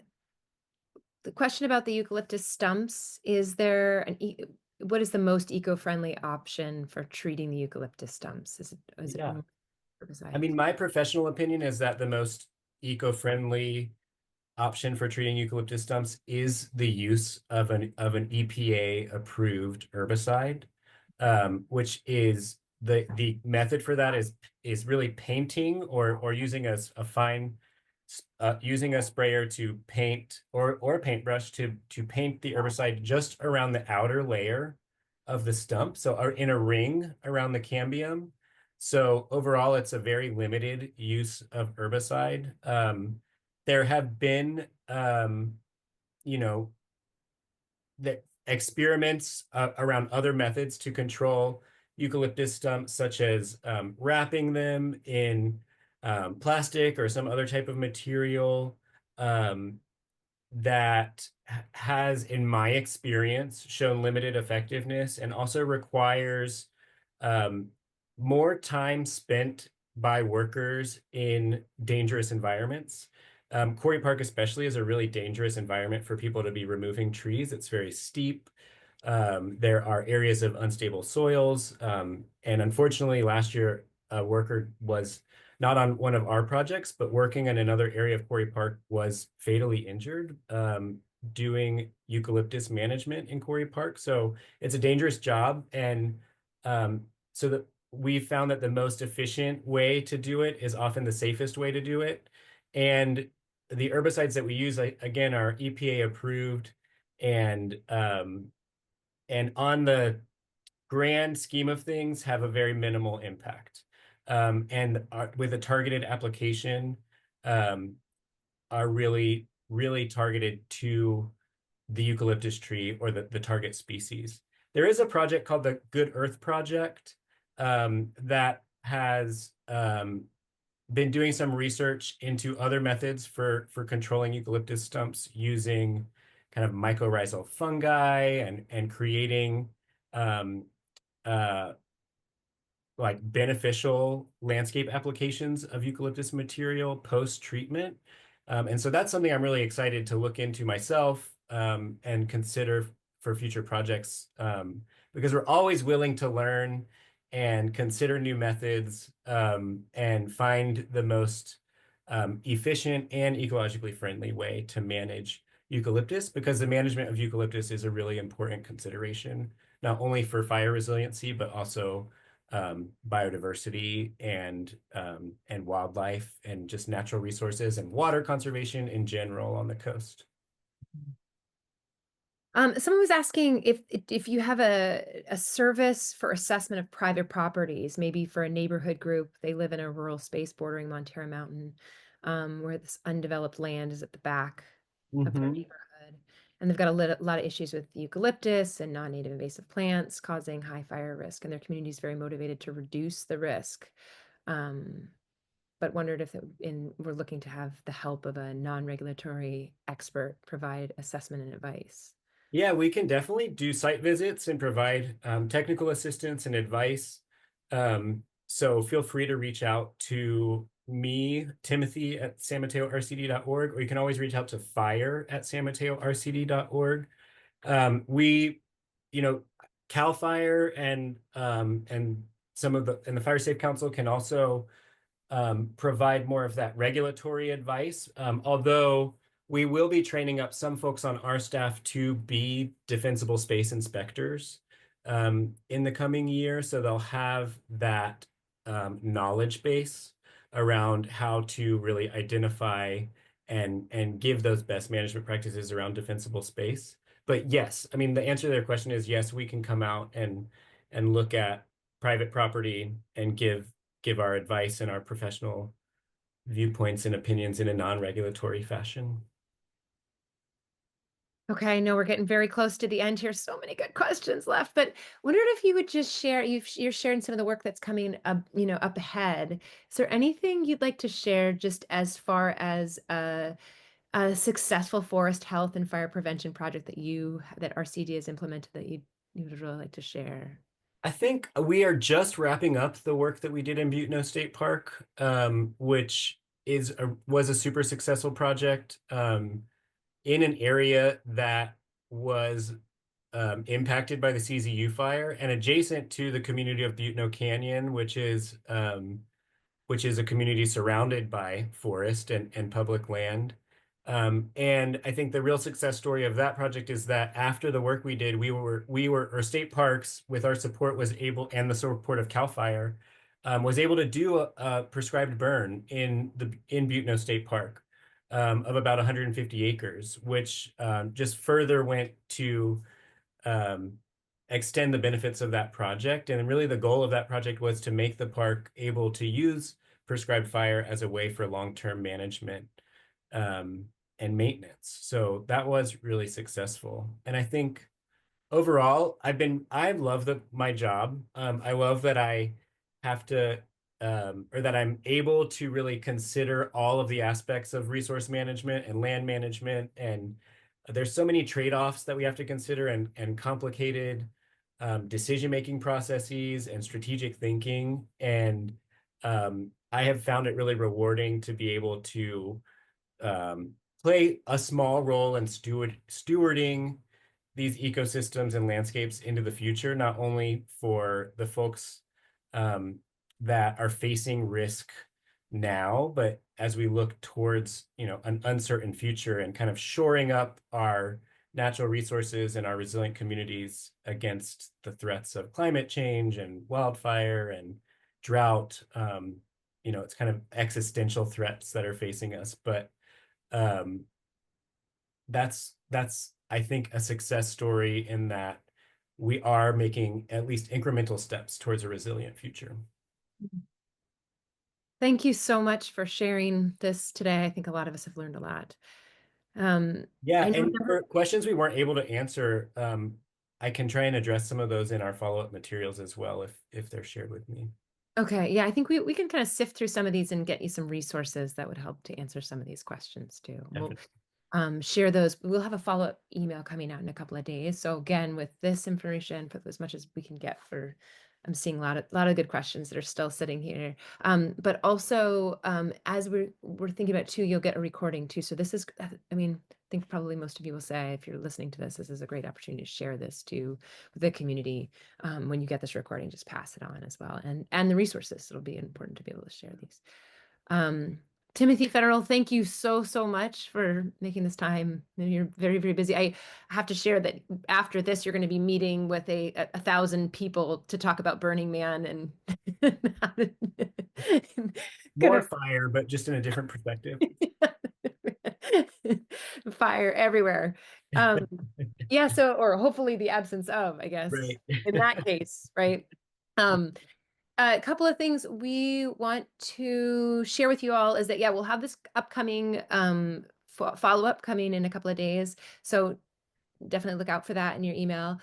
question about the eucalyptus stumps, what is the most eco-friendly option for treating the eucalyptus stumps? Is it Yeah. herbicide? I mean, my professional opinion is that the most eco-friendly option for treating eucalyptus stumps is the use of an EPA approved herbicide, which is the method for that is really painting or using a fine using a sprayer to paint or a paintbrush to paint the herbicide just around the outer layer of the stump, so or in a ring around the cambium. So overall, it's a very limited use of herbicide. There have been, the experiments around other methods to control eucalyptus stumps, such as wrapping them in plastic or some other type of material that has, in my experience, shown limited effectiveness and also requires more time spent by workers in dangerous environments. Quarry Park especially is a really dangerous environment for people to be removing trees. It's very steep. There are areas of unstable soils. And unfortunately, last year, a worker was not on one of our projects, but working in another area of Quarry Park was fatally injured doing eucalyptus management in Quarry Park. So it's a dangerous job. And so that we found that the most efficient way to do it is often the safest way to do it. And the herbicides that we use, again, are EPA approved, and on the grand scheme of things have a very minimal impact. And with a targeted application, are really, really targeted to the eucalyptus tree or the target species. There is a project called the Good Earth Project that has been doing some research into other methods for controlling eucalyptus stumps using kind of mycorrhizal fungi and creating like beneficial landscape applications of eucalyptus material post-treatment. And so that's something I'm really excited to look into myself and consider for future projects, because we're always willing to learn and consider new methods and find the most efficient and ecologically friendly way to manage eucalyptus, because the management of eucalyptus is a really important consideration, not only for fire resiliency, but also biodiversity and wildlife and just natural resources and water conservation in general on the coast. Someone was asking if you have a service for assessment of private properties, maybe for a neighborhood group. They live in a rural space bordering Montero Mountain, where this undeveloped land is at the back of their neighborhood. And they've got a lot of issues with eucalyptus and non-native invasive plants causing high fire risk, and their community is very motivated to reduce the risk. But wondered if we're looking to have the help of a non-regulatory expert provide assessment and advice. Yeah, we can definitely do site visits and provide technical assistance and advice. So feel free to reach out to me, Timothy at sanmatoorcd.org, or you can always reach out to fire@sanmatoorcd.org. We, CAL FIRE and some of the Fire Safe Council can also provide more of that regulatory advice, although we will be training up some folks on our staff to be defensible space inspectors in the coming year. So they'll have that knowledge base around how to really identify and give those best management practices around defensible space. But yes, I mean, the answer to their question is yes, we can come out and look at private property and give our advice and our professional viewpoints and opinions in a non-regulatory fashion. Okay, I know we're getting very close to the end here. So many good questions left, but wondered if you would just share. You're sharing some of the work that's coming up, up ahead. Is there anything you'd like to share, just as far as a successful forest health and fire prevention project that RCD has implemented that you would really like to share? I think we are just wrapping up the work that we did in Butno State Park, which was a super successful project in an area that was impacted by the CZU fire and adjacent to the community of Butno Canyon, which is a community surrounded by forest and public land. And I think the real success story of that project is that after the work we did, or State Parks, with our support, was able, and the support of CAL FIRE, was able to do a prescribed burn in Butno State Park of about 150 acres, which just further went to extend the benefits of that project. And really the goal of that project was to make the park able to use prescribed fire as a way for long-term management and maintenance. So that was really successful. And I think overall, I love my job. I love that I have to, or that I'm able to really consider all of the aspects of resource management and land management. And there's so many trade-offs that we have to consider and complicated decision-making processes and strategic thinking. And I have found it really rewarding to be able to play a small role in stewarding these ecosystems and landscapes into the future, not only for the folks that are facing risk now, but as we look towards, an uncertain future and kind of shoring up our natural resources and our resilient communities against the threats of climate change and wildfire and drought, it's kind of existential threats that are facing us. But that's I think a success story in that we are making at least incremental steps towards a resilient future. Thank you so much for sharing this today. I think a lot of us have learned a lot. Yeah, I know and for questions we weren't able to answer, I can try and address some of those in our follow-up materials as well if they're shared with me. Okay, yeah, I think we can kind of sift through some of these and get you some resources that would help to answer some of these questions too. We'll share those. We'll have a follow-up email coming out in a couple of days. So again, with this information, put as much as we can get for. I'm seeing a lot of good questions that are still sitting here. But also, as we're thinking about it too, you'll get a recording too. So this is, I mean, I think probably most of you will say, if you're listening to this is a great opportunity to share this too with the community. When you get this recording, just pass it on as well, and the resources. It'll be important to be able to share these. Timothy Federal, thank you so much for making this time. You're very, very busy. I have to share that after this, you're going to be meeting with a 1,000 people to talk about Burning Man and More fire, but just in a different perspective. Fire everywhere. Yeah, so, or hopefully the absence of, I guess, Right. in that case, right? A couple of things we want to share with you all is that, yeah, we'll have this upcoming follow-up coming in a couple of days. So definitely look out for that in your email.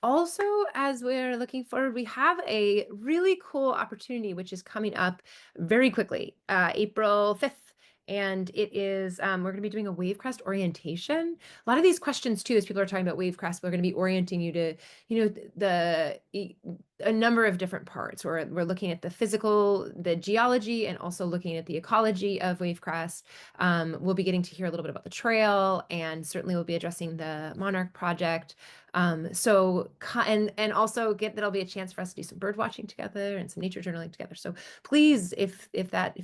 Also, as we're looking forward, we have a really cool opportunity, which is coming up very quickly, April 5th. And it is, we're going to be doing a Wavecrest orientation. A lot of these questions too, as people are talking about Wavecrest, we're going to be orienting you to, a number of different parts. We're looking at the physical, the geology, and also looking at the ecology of Wavecrest. We'll be getting to hear a little bit about the trail, and certainly we'll be addressing the Monarch project. So, and also that'll be a chance for us to do some bird watching together and some nature journaling together. So please, if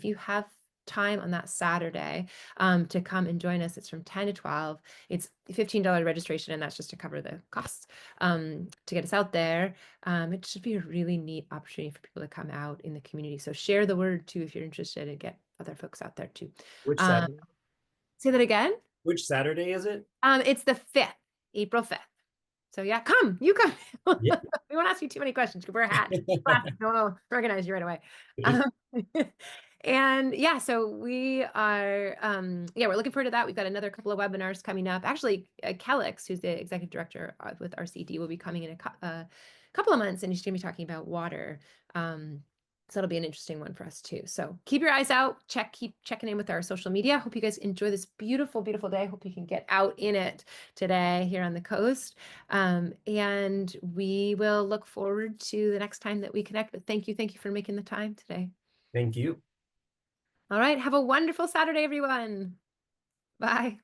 you have time on that Saturday, to come and join us, it's from 10 to 12. It's $15 registration, and that's just to cover the costs, to get us out there. It should be a really neat opportunity for people to come out in the community. So share the word too, if you're interested, and get other folks out there too. Which Saturday? Say that again. Which Saturday is it? It's the 5th, April 5th. So yeah, you come. Yeah. We won't ask you too many questions. Wear a hat. No, recognize you right away. And yeah, so we are, we're looking forward to that. We've got another couple of webinars coming up. Actually, Kellex, who's the executive director with RCD, will be coming in a couple of months, and she's going to be talking about water. So it'll be an interesting one for us too. So keep your eyes out. Keep checking in with our social media. Hope you guys enjoy this beautiful, beautiful day. Hope you can get out in it today here on the coast. And we will look forward to the next time that we connect. But thank you for making the time today. Thank you. All right. Have a wonderful Saturday, everyone. Bye.